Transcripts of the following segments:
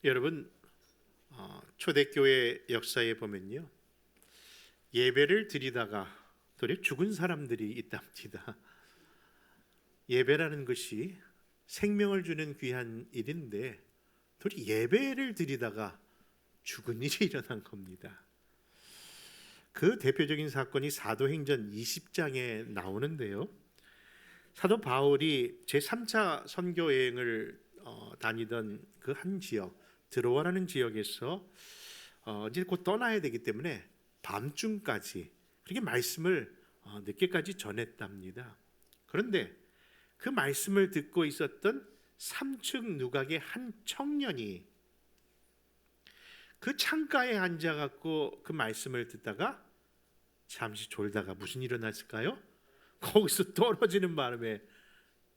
여러분, 초대교회 역사에 보면요, 예배를 드리다가 도리어 죽은 사람들이 있답니다. 예배라는 것이 생명을 주는 귀한 일인데 도리어 예배를 드리다가 죽은 일이 일어난 겁니다. 그 대표적인 사건이 사도행전 20장에 나오는데요, 사도 바울이 제3차 선교 여행을 다니던 그 한 지역, 드로아라는 지역에서 이제 곧 떠나야 되기 때문에 밤중까지 그렇게 말씀을 늦게까지 전했답니다. 그런데 그 말씀을 듣고 있었던 삼층 누각의 한 청년이 그 창가에 앉아갖고 그 말씀을 듣다가 잠시 졸다가 무슨 일이 일어났을까요? 거기서 떨어지는 바람에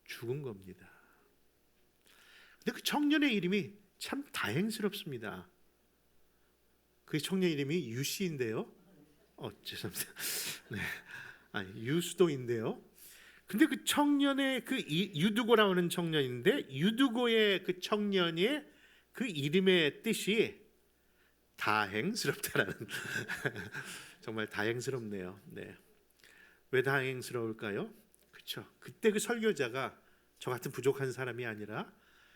죽은 겁니다. 근데 그 청년의 이름이 참 다행스럽습니다. 그 청년 이름이 유씨인데요. 죄송합니다. 네, 아니 유수도인데요. 근데 그 청년의 유두고라고 하는 청년인데 유두고의 그 청년의 그 이름의 뜻이 다행스럽다라는 정말 다행스럽네요. 네. 왜 다행스러울까요? 그렇죠. 그때 그 설교자가 저 같은 부족한 사람이 아니라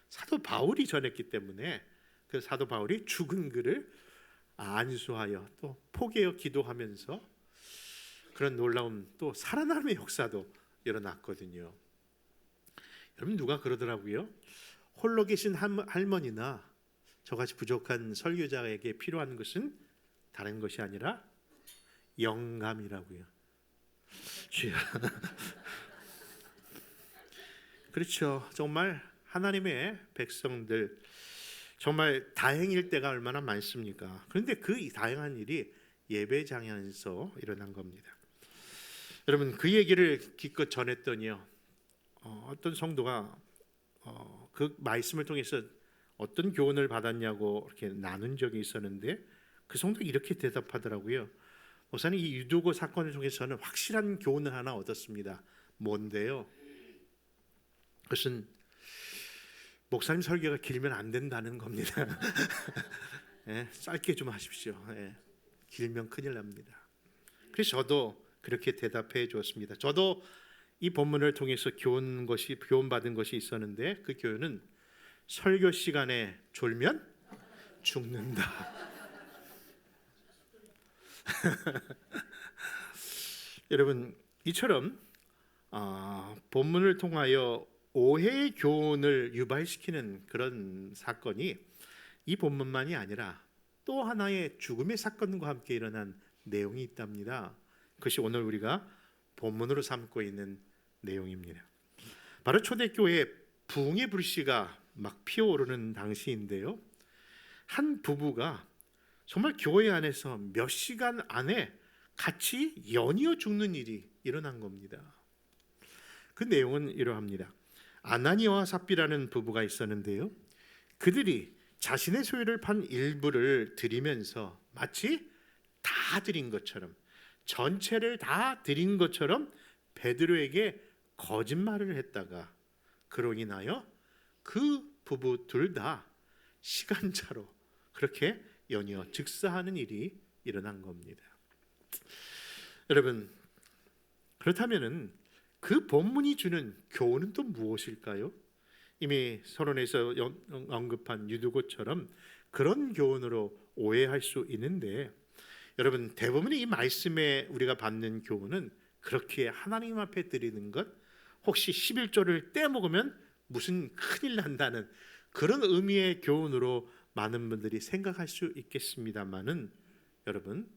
사도 바울이 전했기 때문에 그 사도 바울이 죽은 그를 안수하여 또 포개어 기도하면서 그런 놀라운 또 살아남의 역사도 일어났거든요. 여러분, 누가 그러더라고요. 홀로 계신 할머니나 저같이 부족한 설교자에게 필요한 것은 다른 것이 아니라 영감이라고요. 주여. 그렇죠. 정말 하나님의 백성들 정말 다행일 때가 얼마나 많습니까? 그런데 그 다행한 일이 예배장에서 일어난 겁니다. 여러분, 그 얘기를 기껏 전했더니요, 어떤 성도가 그 말씀을 통해서 어떤 교훈을 받았냐고 이렇게 나눈 적이 있었는데 그 성도가 이렇게 대답하더라고요. 목사님, 이 유두고 사건을 통해서는 확실한 교훈을 하나 얻었습니다. 뭔데요? 그것은 목사님 설교가 길면 안 된다는 겁니다. 예, 짧게 좀 하십시오. 예, 길면 큰일 납니다. 그래서 저도 그렇게 대답해 주었습니다. 저도 이 본문을 통해서 교훈받은 것이 있었는데 그 교훈은 설교 시간에 졸면 죽는다. 여러분, 이처럼 본문을 통하여 오해의 교훈을 유발시키는 그런 사건이 이 본문만이 아니라 또 하나의 죽음의 사건과 함께 일어난 내용이 있답니다. 그것이 오늘 우리가 본문으로 삼고 있는 내용입니다. 바로 초대교회 부흥의 불씨가 막 피어오르는 당시인데요, 한 부부가 정말 교회 안에서 몇 시간 안에 같이 연이어 죽는 일이 일어난 겁니다. 그 내용은 이러합니다. 아나니아와 삽비라는 부부가 있었는데요, 그들이 자신의 소유를 판 일부를 드리면서 마치 다 드린 것처럼, 전체를 다 드린 것처럼 베드로에게 거짓말을 했다가 그로 인하여 그 부부 둘 다 시간차로 그렇게 연이어 즉사하는 일이 일어난 겁니다. 여러분, 그렇다면은 그 본문이 주는 교훈은 또 무엇일까요? 이미 서론에서 언급한 유두고처럼 그런 교훈으로 오해할 수 있는데, 여러분, 대부분의 이 말씀에 우리가 받는 교훈은 그렇게 하나님 앞에 드리는 것, 혹시 11조를 떼먹으면 무슨 큰일 난다는 그런 의미의 교훈으로 많은 분들이 생각할 수 있겠습니다만은, 여러분,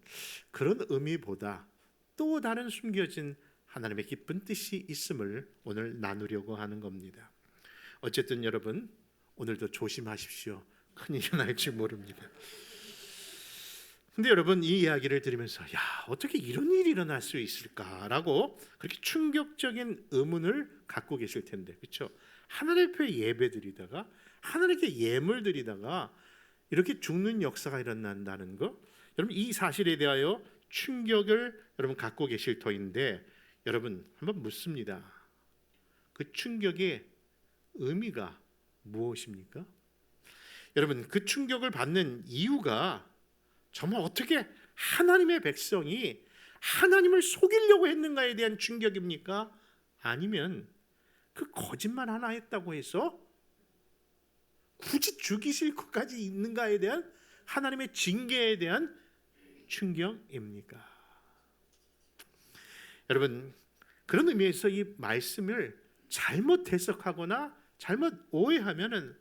그런 의미보다 또 다른 숨겨진 하나님의 깊은 뜻이 있음을 오늘 나누려고 하는 겁니다. 어쨌든 여러분, 오늘도 조심하십시오. 큰일이 날지 모릅니다. 근데 여러분, 이 이야기를 들으면서 어떻게 이런 일이 일어날 수 있을까라고 그렇게 충격적인 의문을 갖고 계실 텐데, 그렇죠? 하나님 앞에 예배드리다가 하나님께 예물 드리다가 이렇게 죽는 역사가 일어난다는 거, 여러분, 이 사실에 대하여 충격을 여러분 갖고 계실 터인데, 여러분 한번 묻습니다. 그 충격의 의미가 무엇입니까? 여러분, 그 충격을 받는 이유가 정말 어떻게 하나님의 백성이 하나님을 속이려고 했는가에 대한 충격입니까? 아니면 그 거짓말 하나 했다고 해서 굳이 죽이실 것까지 있는가에 대한 하나님의 징계에 대한 충격입니까? 여러분, 그런 의미에서 이 말씀을 잘못 해석하거나 잘못 오해하면은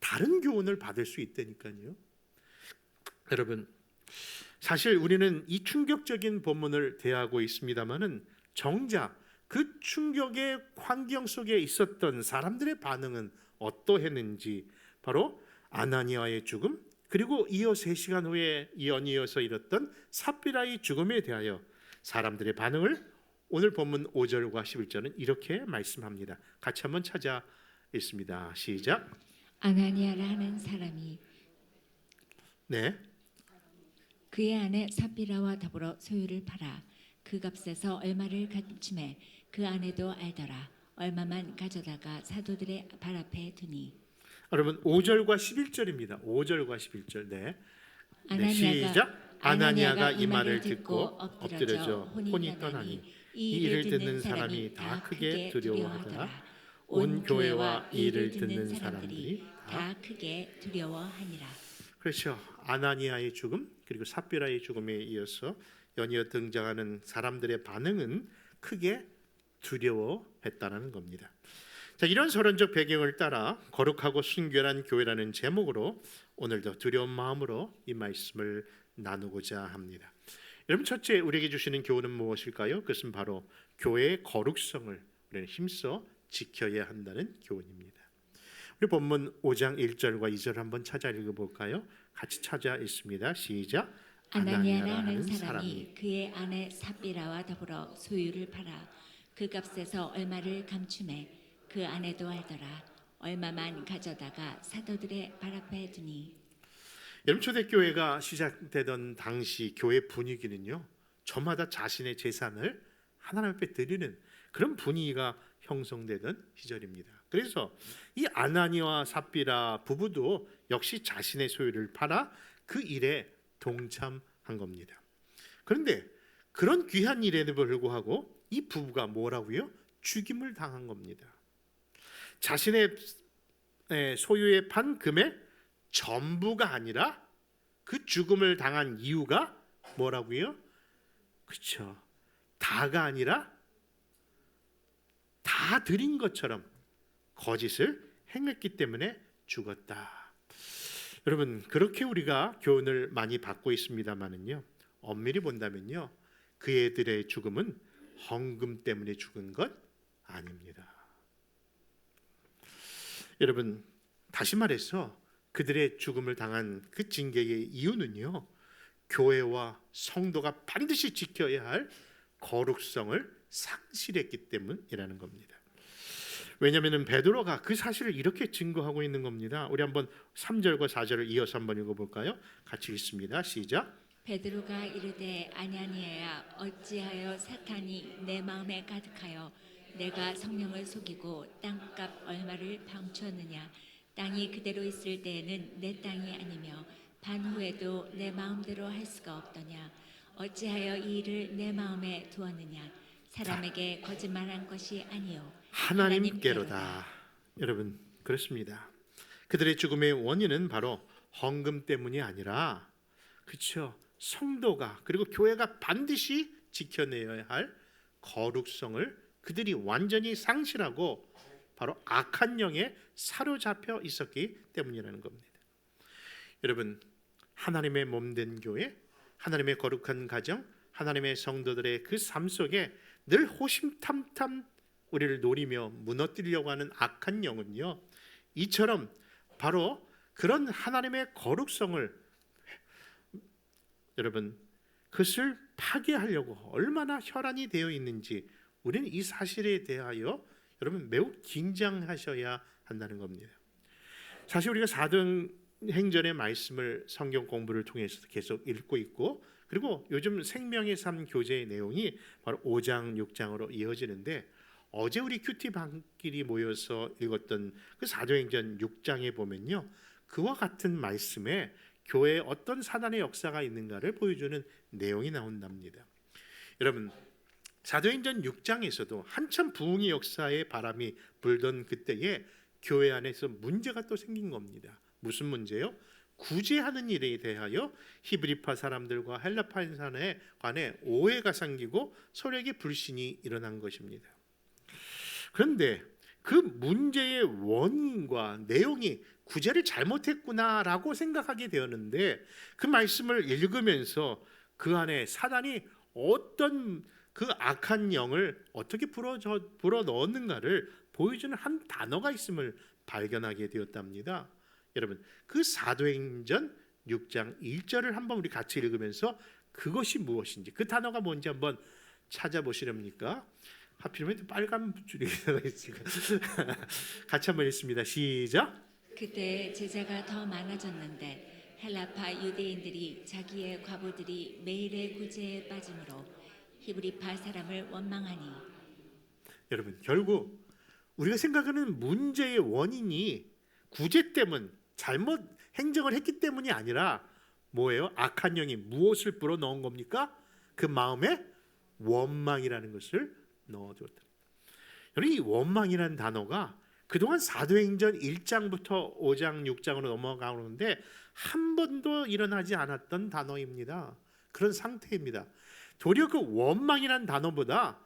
다른 교훈을 받을 수 있다니까요. 여러분, 사실 우리는 이 충격적인 본문을 대하고 있습니다만은 정작 그 충격의 환경 속에 있었던 사람들의 반응은 어떠했는지, 바로 아나니아의 죽음, 그리고 이어 3시간 후에 연이어서 일었던 삽비라의 죽음에 대하여 사람들의 반응을 오늘 본문 5절과 11절은 이렇게 말씀합니다. 같이 한번 찾아 읽습니다. 시작. 아나니아라 하는 사람이 네. 그의 아내 삽비라와 더불어 소유를 팔아 그 값에서 얼마를 감춤해 그 아내도 알더라. 얼마만 가져다가 사도들의 발 앞에 두니. 여러분 5절과 11절입니다. 5절과 11절. 네. 시작. 아나니아가 이 말을 듣고 엎드려져 혼이 떠나니 이 일을 듣는 사람이 다 크게 두려워하더라. 온 교회와 이 일을 듣는 사람들이 다 크게 두려워하니라. 그렇죠. 아나니아의 죽음 그리고 삽비라의 죽음에 이어서 연이어 등장하는 사람들의 반응은 크게 두려워했다는 겁니다. 자, 이런 서론적 배경을 따라 거룩하고 순결한 교회라는 제목으로 오늘도 두려운 마음으로 이 말씀을 나누고자 합니다. 여러분, 첫째 우리에게 주시는 교훈은 무엇일까요? 그것은 바로 교회의 거룩성을 우리는 힘써 지켜야 한다는 교훈입니다. 우리 본문 5장 1절과 2절 한번 찾아 읽어볼까요? 같이 찾아 읽습니다. 시작. 아나니아라 하는 사람이 그의 아내 삽비라와 더불어 소유를 팔아 그 값에서 얼마를 감춤해 그 아내도 알더라. 얼마만 가져다가 사도들의 발 앞에 두니. 여러분, 초대교회가 시작되던 당시 교회 분위기는요, 저마다 자신의 재산을 하나님 앞에 드리는 그런 분위기가 형성되던 시절입니다. 그래서 이 아나니와 삽비라 부부도 역시 자신의 소유를 팔아 그 일에 동참한 겁니다. 그런데 그런 귀한 일에도 불구하고 이 부부가 뭐라고요? 죽임을 당한 겁니다. 자신의 소유의 판 금의 전부가 아니라 그 죽음을 당한 이유가 뭐라고요? 그렇죠. 다가 아니라 다 드린 것처럼 거짓을 행했기 때문에 죽었다. 여러분, 그렇게 우리가 교훈을 많이 받고 있습니다만은요, 엄밀히 본다면요, 그 애들의 죽음은 헌금 때문에 죽은 것 아닙니다. 여러분, 다시 말해서 그들의 죽음을 당한 그 징계의 이유는요, 교회와 성도가 반드시 지켜야 할 거룩성을 상실했기 때문이라는 겁니다. 왜냐하면 베드로가 그 사실을 이렇게 증거하고 있는 겁니다. 우리 한번 3절과 4절을 이어서 한번 읽어볼까요? 같이 읽습니다. 시작. 베드로가 이르되 아나니아야 어찌하여 사탄이 내 마음에 가득하여 내가 성령을 속이고 땅값 얼마를 방추었느냐. 땅이 그대로 있을 때에는 내 땅이 아니며 반후에도 내 마음대로 할 수가 없더냐. 어찌하여 이 일을 내 마음에 두었느냐. 사람에게 거짓말한 것이 아니요 하나님께로다. 여러분, 그렇습니다. 그들의 죽음의 원인은 바로 헌금 때문이 아니라, 그렇죠, 성도가 그리고 교회가 반드시 지켜내야 할 거룩성을 그들이 완전히 상실하고 바로 악한 영에 사로잡혀 있었기 때문이라는 겁니다. 여러분, 하나님의 몸된 교회, 하나님의 거룩한 가정, 하나님의 성도들의 그 삶 속에 늘 호심탐탐 우리를 노리며 무너뜨리려고 하는 악한 영은요, 이처럼 바로 그런 하나님의 거룩성을, 여러분, 그것을 파괴하려고 얼마나 혈안이 되어 있는지 우리는 이 사실에 대하여 여러분 매우 긴장하셔야 한다는 겁니다. 사실 우리가 사도행전의 말씀을 성경 공부를 통해서 계속 읽고 있고, 그리고 요즘 생명의 삶 교재의 내용이 바로 5장, 6장으로 이어지는데, 어제 우리 큐티 반끼리 모여서 읽었던 그 사도행전 6장에 보면요, 그와 같은 말씀에 교회에 어떤 사단의 역사가 있는가를 보여주는 내용이 나온답니다. 여러분, 사도행전 6장에서도 한참 부흥의 역사의 바람이 불던 그때에 교회 안에서 문제가 또 생긴 겁니다. 무슨 문제요? 구제하는 일에 대하여 히브리파 사람들과 헬라파 사람에 관해 오해가 생기고 서로에게 불신이 일어난 것입니다. 그런데 그 문제의 원인과 내용이 구제를 잘못했구나라고 생각하게 되었는데, 그 말씀을 읽으면서 그 안에 사단이 어떤 그 악한 영을 어떻게 불어 넣었는가를 보여주는 한 단어가 있음을 발견하게 되었답니다. 여러분, 그 사도행전 6장 1절을 한번 우리 같이 읽으면서 그것이 무엇인지, 그 단어가 뭔지 한번 찾아보시렵니까? 하필이면 빨간 줄이 있으니까 같이 한번 읽습니다. 시작. 그때 제자가 더 많아졌는데 헬라파 유대인들이 자기의 과부들이 매일의 구제에 빠짐으로 히브리파 사람을 원망하니. 여러분, 결국 우리가 생각하는 문제의 원인이 구제 때문, 잘못 행정을 했기 때문이 아니라 뭐예요? 악한 영이 무엇을 불어넣은 겁니까? 그 마음에 원망이라는 것을 넣어두었다. 여러분, 이 원망이라는 단어가 그동안 사도행전 1장부터 5장, 6장으로 넘어가는데 한 번도 일어나지 않았던 단어입니다. 그런 상태입니다. 도리어 그 원망이라는 단어보다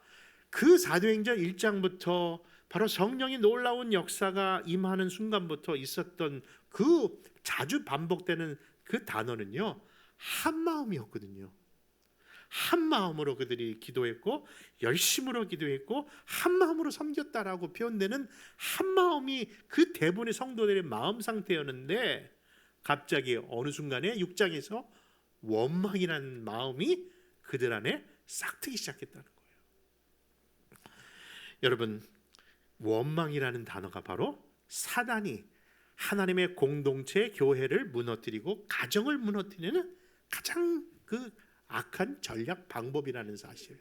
그 사도행전 1장부터 바로 성령이 놀라운 역사가 임하는 순간부터 있었던 그 자주 반복되는 그 단어는요, 한마음이었거든요. 한마음으로 그들이 기도했고 열심으로 기도했고 한마음으로 섬겼다라고 표현되는 한마음이 그 대부분의 성도들의 마음 상태였는데, 갑자기 어느 순간에 6장에서 원망이라는 마음이 그들 안에 싹트기 시작했다는 거예요. 여러분, 원망이라는 단어가 바로 사단이 하나님의 공동체 교회를 무너뜨리고 가정을 무너뜨리는 가장 그 악한 전략 방법이라는 사실,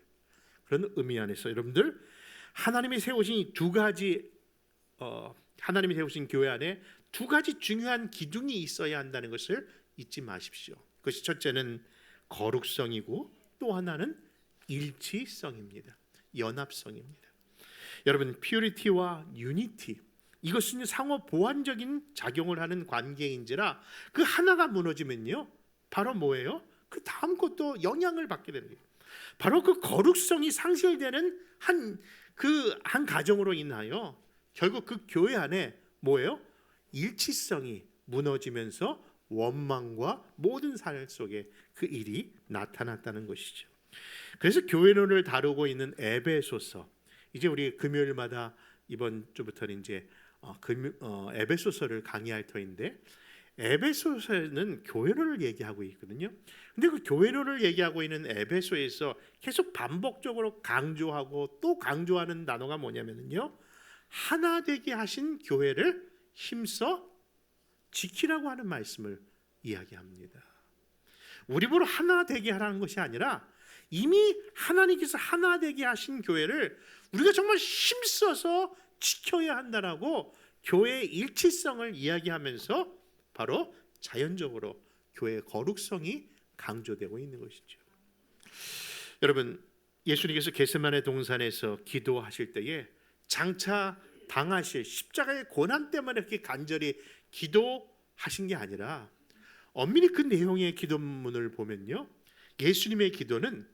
그런 의미 안에서 여러분들, 하나님이 세우신 두 가지 하나님이 세우신 교회 안에 두 가지 중요한 기둥이 있어야 한다는 것을 잊지 마십시오. 그것이 첫째는 거룩성이고 또 하나는 일치성입니다. 연합성입니다. 여러분, 퓨리티와 유니티, 이것은 상호 보완적인 작용을 하는 관계인지라 그 하나가 무너지면요, 바로 뭐예요? 그 다음 것도 영향을 받게 되는 거예요. 바로 그 거룩성이 상실되는 한 가정으로 인하여 결국 그 교회 안에 뭐예요? 일치성이 무너지면서 원망과 모든 살 속에 그 일이 나타났다는 것이죠. 그래서 교회론을 다루고 있는 에베소서, 이제 우리 금요일마다 이번 주부터는 이제 에베소서를 강의할 터인데, 에베소서는 교회론을 얘기하고 있거든요. 근데 그 교회론을 얘기하고 있는 에베소에서 계속 반복적으로 강조하고 또 강조하는 단어가 뭐냐면요, 하나 되게 하신 교회를 힘써 지키라고 하는 말씀을 이야기합니다. 우리 보러 하나 되게 하라는 것이 아니라 이미 하나님께서 하나 되게 하신 교회를 우리가 정말 힘써서 지켜야 한다라고 교회의 일치성을 이야기하면서 바로 자연적으로 교회의 거룩성이 강조되고 있는 것이죠. 여러분, 예수님께서 겟세마네 동산에서 기도하실 때에 장차 당하실 십자가의 고난 때문에 이렇게 간절히 기도하신 게 아니라, 엄밀히 그 내용의 기도문을 보면요, 예수님의 기도는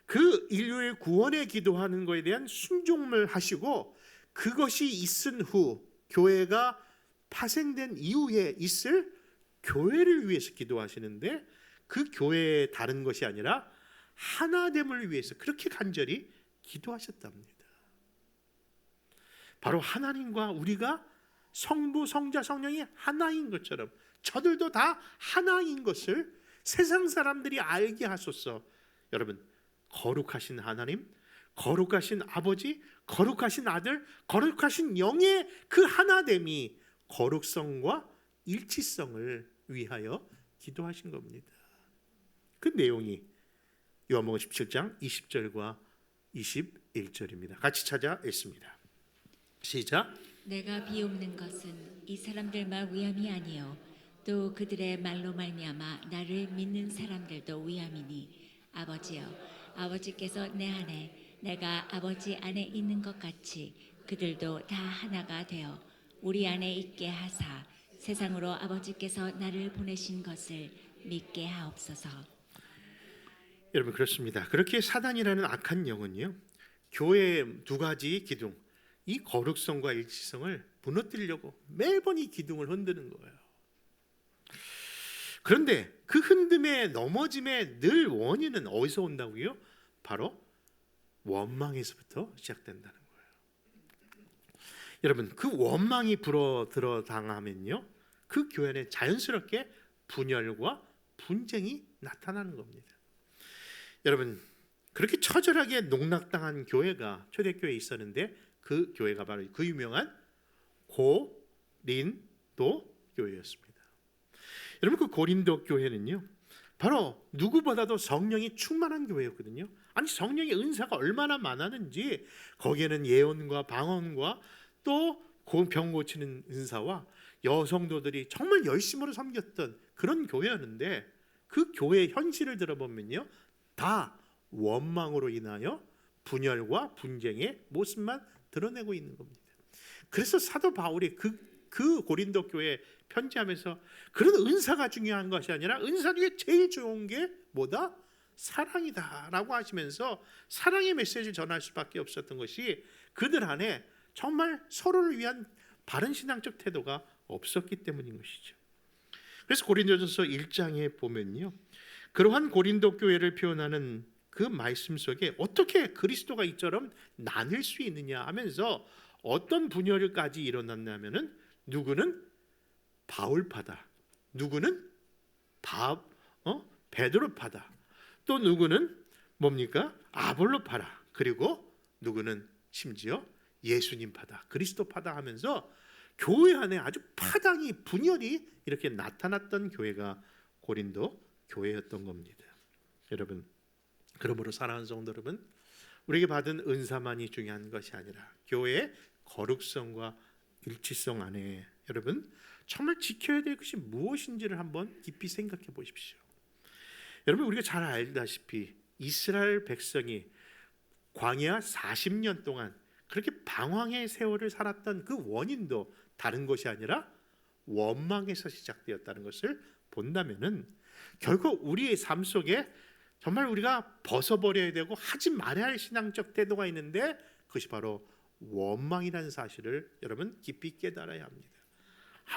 그 인류의 구원에 기도하는 것에 대한 순종을 하시고, 그것이 있은 후 교회가 파생된 이후에 있을 교회를 위해서 기도하시는데, 그 교회에 다른 것이 아니라 하나됨을 위해서 그렇게 간절히 기도하셨답니다. 바로 하나님과 우리가 성부, 성자, 성령이 하나인 것처럼 저들도 다 하나인 것을 세상 사람들이 알게 하소서. 여러분, 거룩하신 하나님, 거룩하신 아버지, 거룩하신 아들, 거룩하신 영의 그 하나됨이 거룩성과 일치성을 위하여 기도하신 겁니다. 그 내용이 요한복음 17장 20절과 21절입니다. 같이 찾아 읽습니다. 시작. 내가 비옵는 것은 이 사람들만 위함이 아니요 또 그들의 말로 말미암아 나를 믿는 사람들도 위함이니 아버지여 아버지께서 내 안에 내가 아버지 안에 있는 것 같이 그들도 다 하나가 되어 우리 안에 있게 하사 세상으로 아버지께서 나를 보내신 것을 믿게 하옵소서. 여러분 그렇습니다. 그렇게 사단이라는 악한 영은요, 교회의 두 가지 기둥, 이 거룩성과 일치성을 무너뜨리려고 매번 이 기둥을 흔드는 거예요. 그런데 그 흔듦의 넘어짐의 늘 원인은 어디서 온다고요? 바로 원망에서부터 시작된다는 거예요. 여러분 그 원망이 불어들어 당하면요, 그 교회는 자연스럽게 분열과 분쟁이 나타나는 겁니다. 여러분 그렇게 처절하게 농락당한 교회가 초대교회에 있었는데 그 교회가 바로 그 유명한 고린도 교회였습니다. 여러분 그 고린도 교회는요, 바로 누구보다도 성령이 충만한 교회였거든요. 아니 성령의 은사가 얼마나 많았는지, 거기에는 예언과 방언과 또 병 고치는 은사와 여성도들이 정말 열심으로 섬겼던 그런 교회였는데, 그 교회의 현실을 들어보면요, 다 원망으로 인하여 분열과 분쟁의 모습만 드러내고 있는 겁니다. 그래서 사도 바울이 그 고린도 교회에 편지하면서 그런 은사가 중요한 것이 아니라 은사 중에 제일 좋은 게 뭐다? 사랑이다라고 하시면서 사랑의 메시지를 전할 수밖에 없었던 것이, 그들 안에 정말 서로를 위한 바른 신앙적 태도가 없었기 때문인 것이죠. 그래서 고린도전서 1장에 보면요, 그러한 고린도 교회를 표현하는 그 말씀 속에 어떻게 그리스도가 이처럼 나뉠 수 있느냐 하면서 어떤 분열까지 일어났냐면은, 누구는 바울파다, 누구는 베드로파다, 또 누구는 뭡니까? 아볼로파다, 그리고 누구는 심지어 예수님파다, 그리스도파다 하면서 교회 안에 아주 파당이 분열이 이렇게 나타났던 교회가 고린도 교회였던 겁니다. 여러분 그러므로 사랑하는 성도 여러분, 우리에게 받은 은사만이 중요한 것이 아니라 교회의 거룩성과 일치성 안에 여러분 정말 지켜야 될 것이 무엇인지를 한번 깊이 생각해 보십시오. 여러분 우리가 잘 알다시피 이스라엘 백성이 광야 40년 동안 그렇게 방황의 세월을 살았던 그 원인도 다른 것이 아니라 원망에서 시작되었다는 것을 본다면은, 결국 우리의 삶 속에 정말 우리가 벗어버려야 되고 하지 말아야 할 신앙적 태도가 있는데, 그것이 바로 원망이라는 사실을 여러분 깊이 깨달아야 합니다.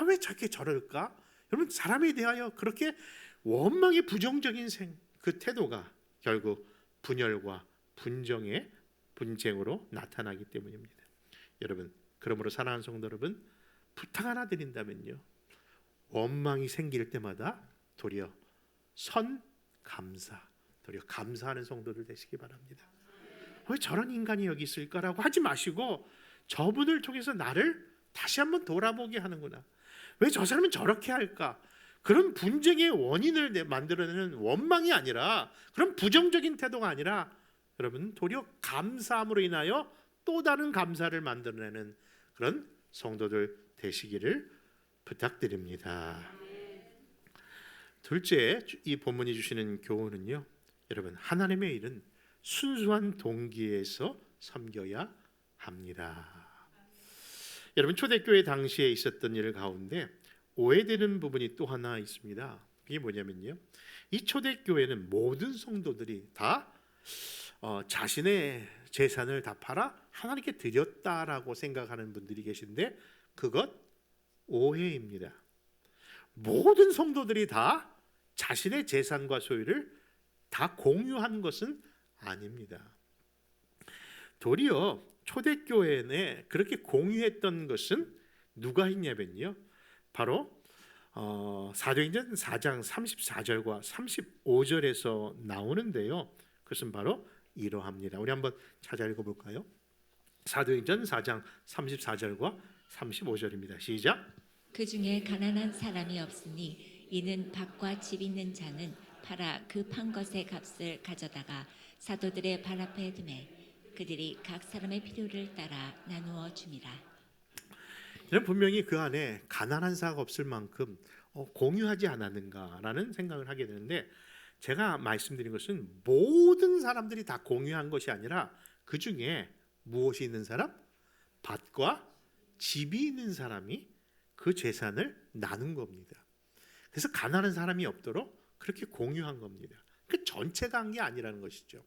왜 저렇게 저럴까? 여러분 사람에 대하여 그렇게 원망의 부정적인 그 태도가 결국 분열과 분쟁으로 나타나기 때문입니다. 여러분 그러므로 사랑하는 성도 여러분, 부탁 하나 드린다면요, 원망이 생길 때마다 도리어 감사하는 성도들 되시기 바랍니다. 왜 저런 인간이 여기 있을까라고 하지 마시고, 저분을 통해서 나를 다시 한번 돌아보게 하는구나, 왜 저 사람은 저렇게 할까, 그런 분쟁의 원인을 만들어내는 원망이 아니라, 그런 부정적인 태도가 아니라 여러분 도리어 감사함으로 인하여 또 다른 감사를 만들어내는 그런 성도들 되시기를 부탁드립니다. 둘째, 이 본문이 주시는 교훈은요, 여러분 하나님의 일은 순수한 동기에서 섬겨야 합니다. 여러분 초대교회 당시에 있었던 일 가운데 오해되는 부분이 또 하나 있습니다. 그게 뭐냐면요, 이 초대교회는 모든 성도들이 다 자신의 재산을 다 팔아 하나님께 드렸다라고 생각하는 분들이 계신데, 그것 오해입니다. 모든 성도들이 다 자신의 재산과 소유를 다 공유한 것은 아닙니다. 도리어 초대교회 그렇게 공유했던 것은 누가 했냐면요, 바로 사도행전 4장 34절과 35절에서 나오는데요, 그것은 바로 이러합니다. 우리 한번 찾아 읽어볼까요? 사도행전 4장 34절과 35절입니다. 시작. 그 중에 가난한 사람이 없으니 이는 밭과 집 있는 자는 팔아 그 판 것의 값을 가져다가 사도들의 발 앞에 두매 그들이 각 사람의 필요를 따라 나누어 줍니다. 저는 분명히 그 안에 가난한 자가 없을 만큼 공유하지 않았는가라는 생각을 하게 되는데, 제가 말씀드린 것은 모든 사람들이 다 공유한 것이 아니라 그 중에 무엇이 있는 사람? 밭과 집이 있는 사람이 그 재산을 나눈 겁니다. 그래서 가난한 사람이 없도록 그렇게 공유한 겁니다. 그 전체가 한 게 아니라는 것이죠.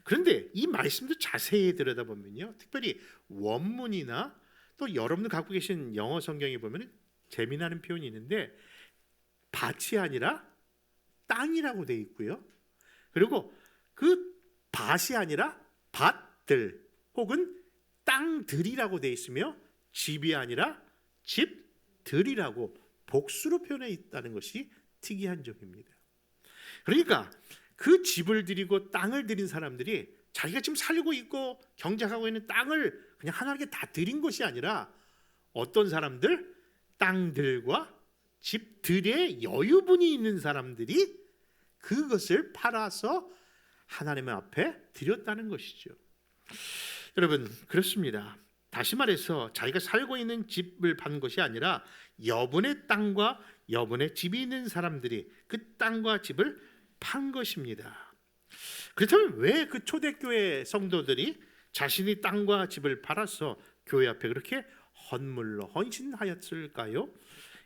그런데 이 말씀도 자세히 들여다보면요, 특별히 원문이나 또 여러분들 갖고 계신 영어 성경에 보면 재미나는 표현이 있는데, 밭이 아니라 땅이라고 되어 있고요, 그리고 그 밭이 아니라 밭들 혹은 땅들이라고 되어 있으며, 집이 아니라 집들이라고 복수로 표현해 있다는 것이 특이한 점입니다. 그러니까 그 집을 들이고 땅을 들인 사람들이 자기가 지금 살고 있고 경작하고 있는 땅을 그냥 하나님께 다 드린 것이 아니라, 어떤 사람들? 땅들과 집들의 여유분이 있는 사람들이 그것을 팔아서 하나님 앞에 드렸다는 것이죠. 여러분, 그렇습니다. 다시 말해서 자기가 살고 있는 집을 판 것이 아니라 여분의 땅과 여분의 집이 있는 사람들이 그 땅과 집을 판 것입니다. 그렇다면 왜 그 초대교회 성도들이 자신이 땅과 집을 팔아서 교회 앞에 그렇게 헌물로 헌신하였을까요?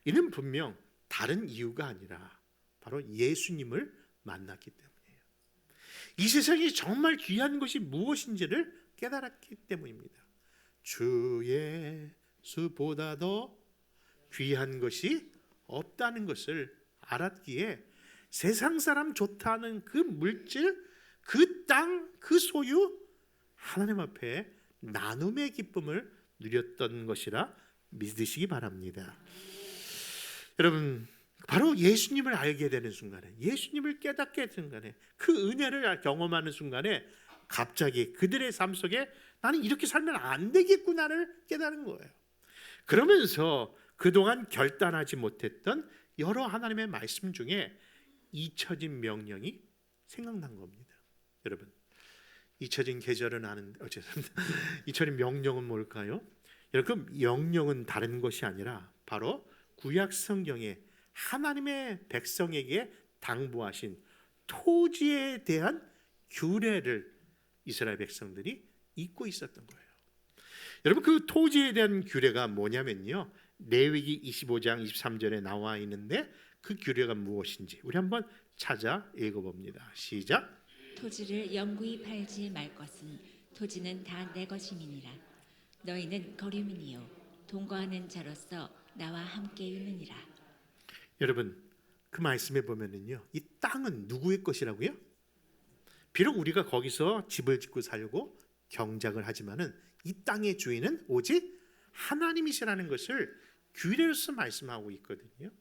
이는 분명 다른 이유가 아니라 바로 예수님을 만났기 때문이에요. 이 세상이 정말 귀한 것이 무엇인지를 깨달았기 때문입니다. 주 예수보다 더 귀한 것이 없다는 것을 알았기에 세상 사람 좋다는 그 물질, 그 땅, 그 소유, 하나님 앞에 나눔의 기쁨을 누렸던 것이라 믿으시기 바랍니다. 여러분, 바로 예수님을 알게 되는 순간에, 예수님을 깨닫게 되는 순간에, 그 은혜를 경험하는 순간에 갑자기 그들의 삶 속에 나는 이렇게 살면 안 되겠구나를 깨달은 거예요. 그러면서 그동안 결단하지 못했던 여러 하나님의 말씀 중에 잊혀진 명령이 생각난 겁니다. 여러분, 잊혀진 계절은 아는데, 죄송합니다. 잊혀진 명령은 뭘까요? 여러분, 명령은 다른 것이 아니라 바로 구약 성경에 하나님의 백성에게 당부하신 토지에 대한 규례를 이스라엘 백성들이 잊고 있었던 거예요. 여러분, 그 토지에 대한 규례가 뭐냐면요, 레위기 25장 23절에 나와 있는데, 그 규례가 무엇인지 우리 한번 찾아 읽어봅니다. 시작. 토지를 영구히 팔지 말 것은 토지는 다 내 것임이니라. 너희는 거류민이요 동거하는 자로서 나와 함께 있느니라. 여러분, 그 말씀에 보면은요, 이 땅은 누구의 것이라고요? 비록 우리가 거기서 집을 짓고 살고 경작을 하지만은 이 땅의 주인은 오직 하나님이시라는 것을 규례로서 말씀하고 있거든요.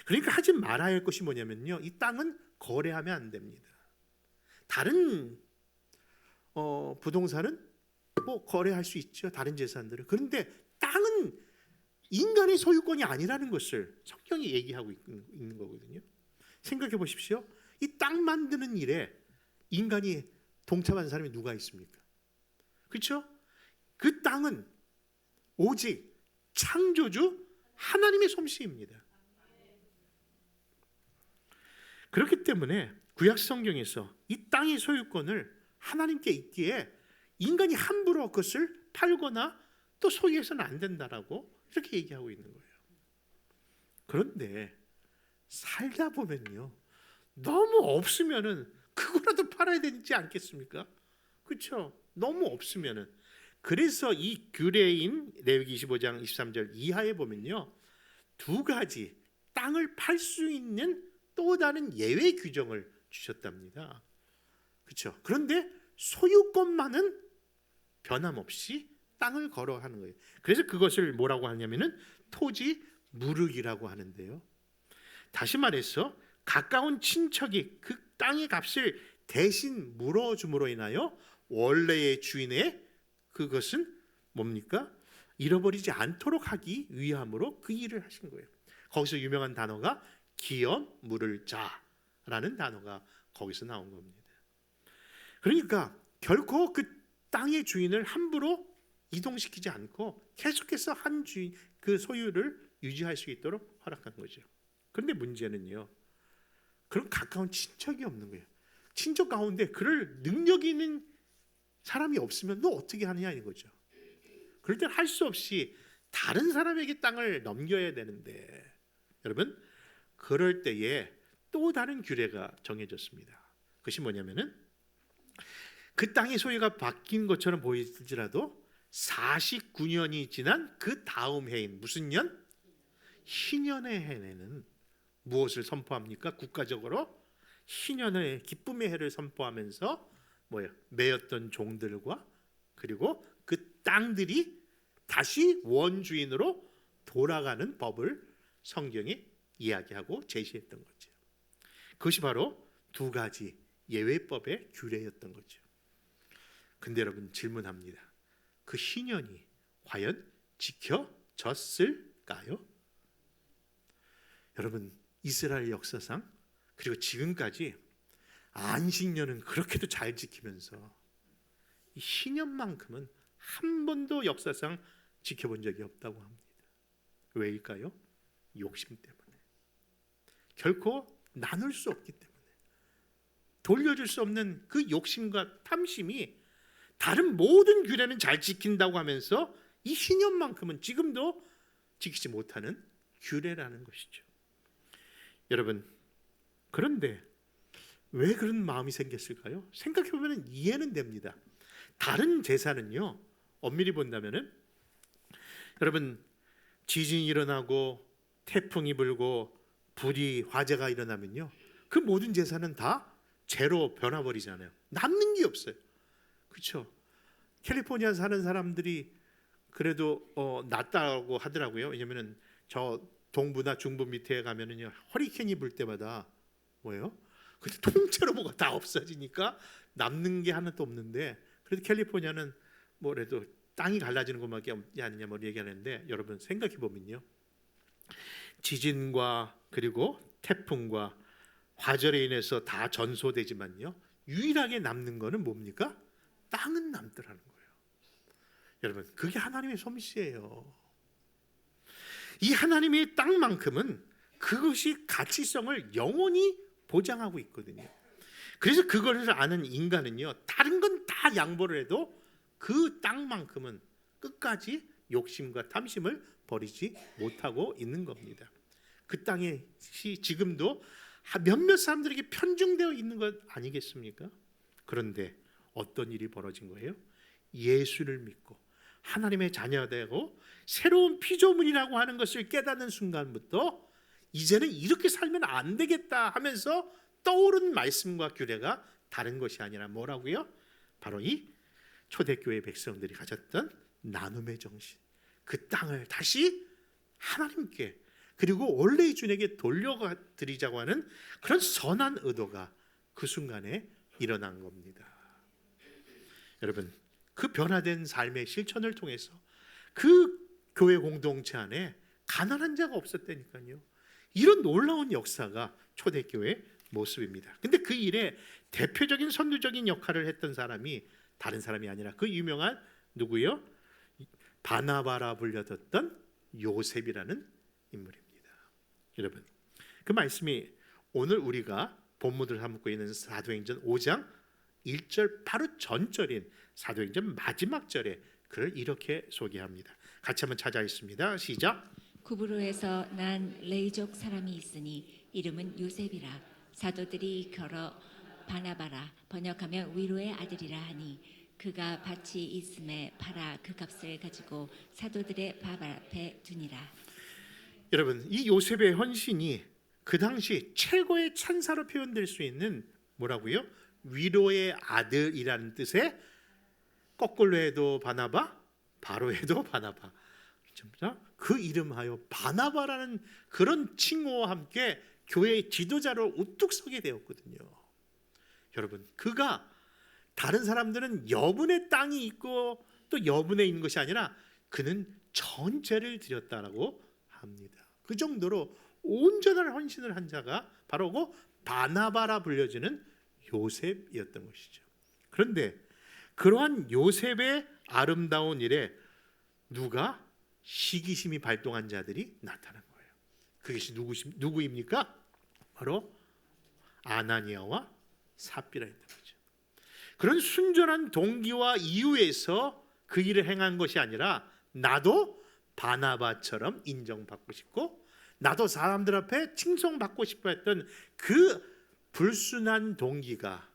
그러니까 하지 말아야 할 것이 뭐냐면요, 이 땅은 거래하면 안 됩니다. 다른 부동산은 뭐 거래할 수 있죠, 다른 재산들을. 그런데 땅은 인간의 소유권이 아니라는 것을 성경이 얘기하고 있는 거거든요. 생각해 보십시오. 이 땅 만드는 일에 인간이 동참한 사람이 누가 있습니까? 그렇죠? 그 땅은 오직 창조주 하나님의 솜씨입니다. 그렇기 때문에 구약 성경에서 이 땅의 소유권을 하나님께 있기에 인간이 함부로 그것을 팔거나 또 소유해서는 안 된다라고 이렇게 얘기하고 있는 거예요. 그런데 살다 보면요, 너무 없으면은 그거라도 팔아야 되지 않겠습니까? 그렇죠? 너무 없으면은. 그래서 이 규례인 레위기 25장 23절 이하에 보면요, 두 가지 땅을 팔 수 있는 또 다른 예외 규정을 주셨답니다. 그렇죠? 그런데 소유권만은 변함없이 땅을 걸어하는 거예요. 그래서 그것을 뭐라고 하냐면은 토지 무르기라고 하는데요. 다시 말해서 가까운 친척이 그 땅의 값을 대신 물어줌으로 인하여 원래의 주인의 그것은 뭡니까? 잃어버리지 않도록 하기 위함으로 그 일을 하신 거예요. 거기서 유명한 단어가 기업 물을 자라는 단어가 거기서 나온 겁니다. 그러니까 결코 그 땅의 주인을 함부로 이동시키지 않고 계속해서 한 주인 그 소유를 유지할 수 있도록 허락한 거죠. 그런데 문제는요, 그런 가까운 친척이 없는 거예요. 친척 가운데 그럴 능력이 있는 사람이 없으면 너 어떻게 하느냐 이거죠. 그럴 땐 할 수 없이 다른 사람에게 땅을 넘겨야 되는데, 여러분, 그럴 때에 또 다른 규례가 정해졌습니다. 그것이 뭐냐면은, 그 땅의 소유가 바뀐 것처럼 보일지라도 49년이 지난 그 다음 해인 무슨 년? 희년의 해에는 무엇을 선포합니까? 국가적으로 희년의 기쁨의 해를 선포하면서 매였던 종들과 그리고 그 땅들이 다시 원주인으로 돌아가는 법을 성경이 이야기하고 제시했던 거죠. 그것이 바로 두 가지 예외법의 규례였던 거죠. 근데 여러분, 질문합니다. 그 희년이 과연 지켜졌을까요? 여러분, 이스라엘 역사상 그리고 지금까지 안식년은 그렇게도 잘 지키면서 이 희년만큼은 한 번도 역사상 지켜본 적이 없다고 합니다. 왜일까요? 욕심 때문에. 결코 나눌 수 없기 때문에. 돌려줄 수 없는 그 욕심과 탐심이 다른 모든 규례는 잘 지킨다고 하면서 이 희년만큼은 지금도 지키지 못하는 규례라는 것이죠. 여러분, 그런데 왜 그런 마음이 생겼을까요? 생각해보면 이해는 됩니다. 다른 제사는요, 엄밀히 본다면은, 여러분, 지진이 일어나고 태풍이 불고 불이 화재가 일어나면요, 그 모든 제사는 다 죄로 변화버리잖아요. 남는 게 없어요. 그렇죠? 캘리포니아 사는 사람들이 그래도 낫다고 하더라고요. 왜냐면은 저 동부나 중부 밑에 가면은요, 허리케인이 불 때마다 뭐예요? 근데 통째로 뭐가 다 없어지니까 남는 게 하나도 없는데, 그래도 캘리포니아는 뭐래도 땅이 갈라지는 것밖에 없지 않느냐 뭐 얘기하는데, 여러분 생각해 보면요, 지진과 그리고 태풍과 화재로 인해서 다 전소되지만요, 유일하게 남는 거는 뭡니까? 땅은 남더라는 거예요. 여러분, 그게 하나님의 솜씨예요. 이 하나님의 땅만큼은 그것이 가치성을 영원히 보장하고 있거든요. 그래서 그것을 아는 인간은요, 다른 건 다 양보를 해도 그 땅만큼은 끝까지 욕심과 탐심을 버리지 못하고 있는 겁니다. 그 땅이 지금도 몇몇 사람들에게 편중되어 있는 것 아니겠습니까? 그런데 어떤 일이 벌어진 거예요? 예수를 믿고 하나님의 자녀되고 새로운 피조물이라고 하는 것을 깨닫는 순간부터 이제는 이렇게 살면 안 되겠다 하면서 떠오른 말씀과 규례가 다른 것이 아니라 뭐라고요? 바로 이 초대교회 백성들이 가졌던 나눔의 정신, 그 땅을 다시 하나님께 그리고 원래의 주인에게 돌려드리자고 하는 그런 선한 의도가 그 순간에 일어난 겁니다. 여러분, 그 변화된 삶의 실천을 통해서 그 교회 공동체 안에 가난한 자가 없었다니까요. 이런 놀라운 역사가 초대교회의 모습입니다. 근데 그 일에 대표적인 선두적인 역할을 했던 사람이 다른 사람이 아니라 그 유명한 누구요? 바나바라 불렸던 요셉이라는 인물입니다. 여러분, 그 말씀이 오늘 우리가 본문을 삼고 있는 사도행전 5장 1절 바로 전절인 사도행전 마지막 절에 그를 이렇게 소개합니다. 같이 한번 찾아 있습니다. 시작. 구브로에서 난 레이족 사람이 있으니 이름은 요셉이라. 사도들이 걸어 바나바라, 번역하면 위로의 아들이라 하니 그가 밭이 있음에 팔아 그 값을 가지고 사도들의 밥 앞에 두니라. 여러분, 이 요셉의 헌신이 그 당시 최고의 찬사로 표현될 수 있는 뭐라고요? 위로의 아들이라는 뜻의 거꾸로 해도 바나바, 바로 해도 바나바. 그 이름하여 바나바라는 그런 칭호와 함께 교회의 지도자로 우뚝 서게 되었거든요. 여러분, 그가 다른 사람들은 여분의 땅이 있고 또 여분에 있는 것이 아니라 그는 전체를 드렸다라고 합니다. 그 정도로 온전한 헌신을 한 자가 바로 그 바나바라 불려지는 요셉이었던 것이죠. 그런데 그러한 요셉의 아름다운 일에 누가 시기심이 발동한 자들이 나타난 거예요. 그것이 누구입니까? 바로 아나니아와 삽비라였던 거죠. 그런 순전한 동기와 이유에서 그 일을 행한 것이 아니라 나도 바나바처럼 인정받고 싶고 나도 사람들 앞에 칭송받고 싶어 했던 그 불순한 동기가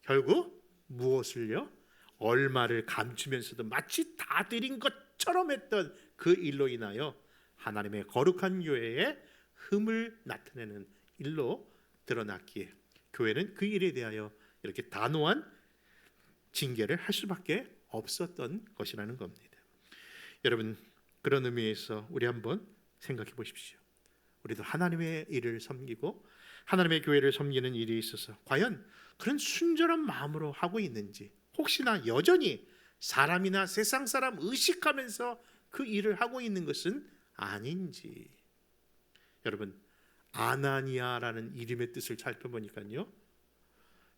결국 무엇을요? 얼마를 감추면서도 마치 다 드린 것처럼 했던 그 일로 인하여 하나님의 거룩한 교회에 흠을 나타내는 일로 드러났기에 교회는 그 일에 대하여 이렇게 단호한 징계를 할 수밖에 없었던 것이라는 겁니다. 여러분, 그런 의미에서 우리 한번 생각해 보십시오. 우리도 하나님의 일을 섬기고 하나님의 교회를 섬기는 일에 있어서 과연 그런 순전한 마음으로 하고 있는지, 혹시나 여전히 사람이나 세상 사람 의식하면서 그 일을 하고 있는 것은 아닌지. 여러분, 아나니아라는 이름의 뜻을 살펴보니까요,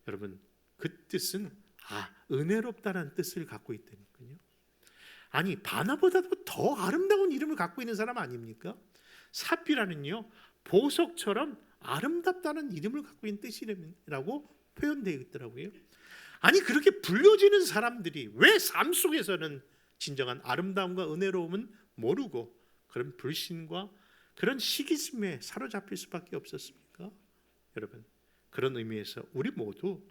여러분, 그 뜻은 은혜롭다는 뜻을 갖고 있다니까요. 아니, 바나보다도 더 아름다운 이름을 갖고 있는 사람 아닙니까? 삽비라는요, 보석처럼 아름답다는 이름을 갖고 있는 뜻이라고 표현되어 있더라고요. 아니, 그렇게 불려지는 사람들이 왜 삶 속에서는 진정한 아름다움과 은혜로움은 모르고 그런 불신과 그런 시기심에 사로잡힐 수밖에 없었습니까? 여러분, 그런 의미에서 우리 모두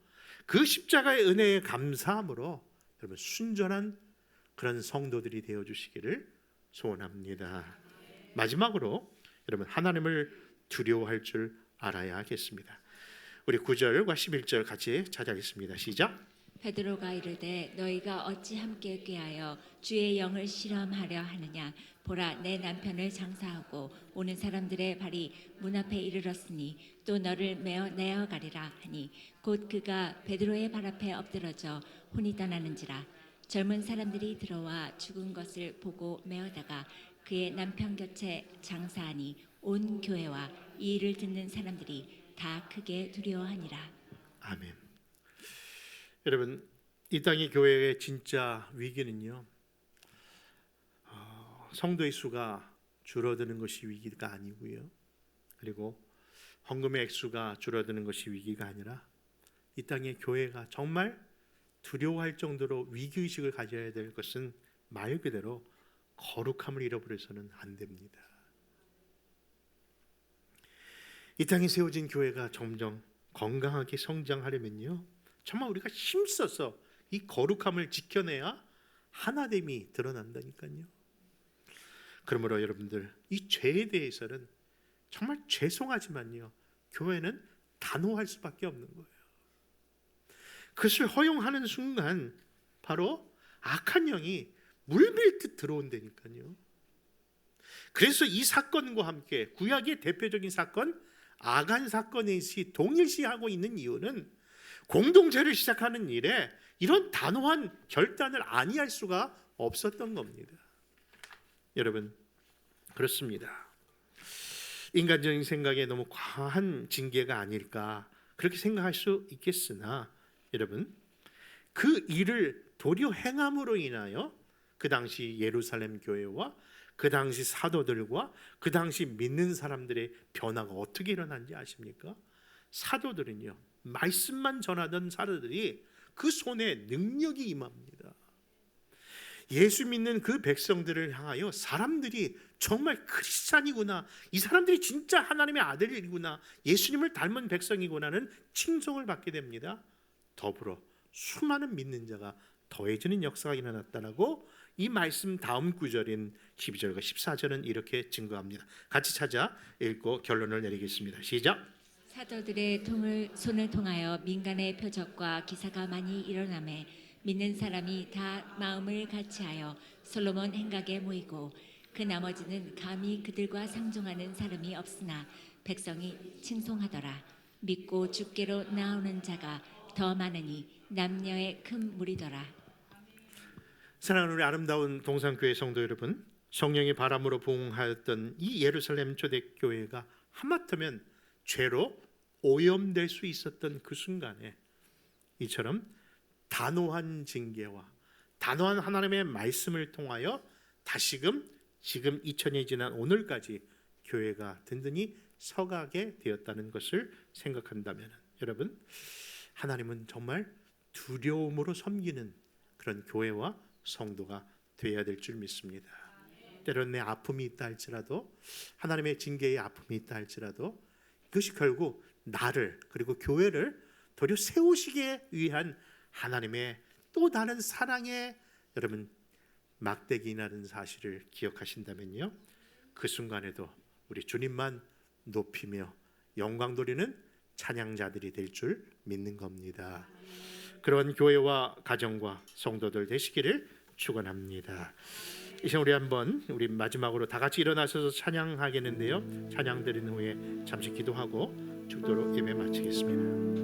그 십자가의 은혜에 감사함으로 여러분 순전한 그런 성도들이 되어 주시기를 소원합니다. 마지막으로 여러분, 하나님을 두려워할 줄 알아야겠습니다. 우리 9절과 11절 같이 찾아가겠습니다. 시작. 베드로가 이르되 너희가 어찌 함께 꾀하여 주의 영을 실험하려 하느냐. 보라, 내 남편을 장사하고 오는 사람들의 발이 문 앞에 이르렀으니 또 너를 메어 내어가리라 하니 곧 그가 베드로의 발 앞에 엎드러져 혼이 떠나는지라. 젊은 사람들이 들어와 죽은 것을 보고 메어다가 그의 남편 곁에 장사하니 온 교회와 이 일을 듣는 사람들이 다 크게 두려워하니라. 아멘. 여러분, 이 땅의 교회의 진짜 위기는요, 성도의 수가 줄어드는 것이 위기가 아니고요, 그리고 헌금의 액수가 줄어드는 것이 위기가 아니라 이 땅의 교회가 정말 두려워할 정도로 위기의식을 가져야 될 것은 말 그대로 거룩함을 잃어버려서는 안 됩니다. 이 땅에 세워진 교회가 점점 건강하게 성장하려면요, 정말 우리가 힘써서 이 거룩함을 지켜내야 하나됨이 드러난다니까요. 그러므로 여러분들, 이 죄에 대해서는 정말 죄송하지만요, 교회는 단호할 수밖에 없는 거예요. 그것을 허용하는 순간 바로 악한 영이 물밀듯 들어온다니까요. 그래서 이 사건과 함께 구약의 대표적인 사건 아간 사건에 동일시하고 있는 이유는 공동체를 시작하는 일에 이런 단호한 결단을 아니할 수가 없었던 겁니다. 여러분, 그렇습니다. 인간적인 생각에 너무 과한 징계가 아닐까 그렇게 생각할 수 있겠으나 여러분, 그 일을 도리어 행함으로 인하여 그 당시 예루살렘 교회와 그 당시 사도들과 그 당시 믿는 사람들의 변화가 어떻게 일어난지 아십니까? 사도들은요, 말씀만 전하던 사도들이 그 손에 능력이 임합니다. 예수 믿는 그 백성들을 향하여 사람들이 정말 크리스찬이구나, 이 사람들이 진짜 하나님의 아들이구나, 예수님을 닮은 백성이구나는 칭송을 받게 됩니다. 더불어 수많은 믿는 자가 더해지는 역사가 일어났다라고 이 말씀 다음 구절인 12절과 14절은 이렇게 증거합니다. 같이 찾아 읽고 결론을 내리겠습니다. 시작. 사도들의 손을 통하여 민간의 표적과 기사가 많이 일어나매 믿는 사람이 다 마음을 같이하여 솔로몬 행각에 모이고 그 나머지는 감히 그들과 상종하는 사람이 없으나 백성이 칭송하더라. 믿고 주께로 나오는 자가 더 많으니 남녀의 큰 무리더라. 사랑하는 우리 아름다운 동산교회 성도 여러분, 성령의 바람으로 부흥하였던 이 예루살렘 초대교회가 하마터면 죄로 오염될 수 있었던 그 순간에 이처럼 단호한 징계와 단호한 하나님의 말씀을 통하여 다시금 지금 2000년이 지난 오늘까지 교회가 든든히 서가게 되었다는 것을 생각한다면 여러분, 하나님은 정말 두려움으로 섬기는 그런 교회와 성도가 되어야 될 줄 믿습니다. 때론 내 아픔이 있다 할지라도, 하나님의 징계의 아픔이 있다 할지라도 이것이 결국 나를 그리고 교회를 도리어 세우시기 위한 하나님의 또 다른 사랑의 여러분 막대기라는 사실을 기억하신다면요, 그 순간에도 우리 주님만 높이며 영광 돌리는 찬양자들이 될 줄 믿는 겁니다. 그런 교회와 가정과 성도들 되시기를 축원합니다. 이제 우리 마지막으로 다 같이 일어나셔서 찬양하겠는데요, 찬양 드린 후에 잠시 기도하고 축도로 예배 마치겠습니다.